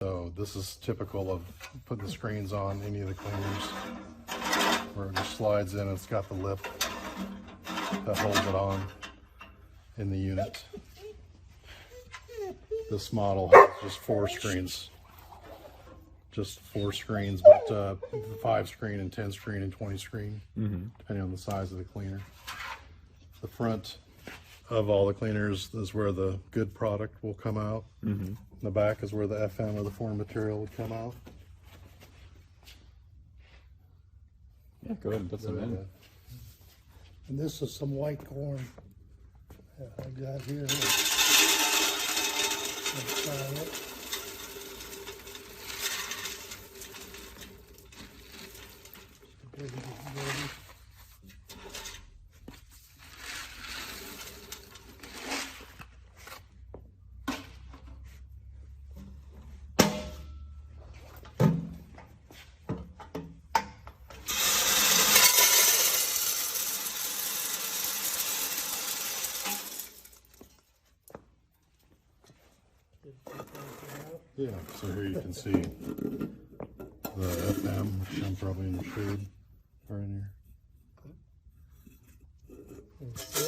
So this is typical of putting the screens on any of the cleaners, where it just slides in. It's got the lip that holds it on in the unit. This model has just 4 screens. Just 4 screens, but 5 screen and 10 screen and 20 screen, depending on the size of the cleaner. The front of all the cleaners is where the good product will come out. The back is where the FM or the foreign material would come out. Yeah, go ahead and put some in. And this is some white corn I got here. Let's try it. Yeah, so here you can see the FM, which I'm probably in the shade, right in here.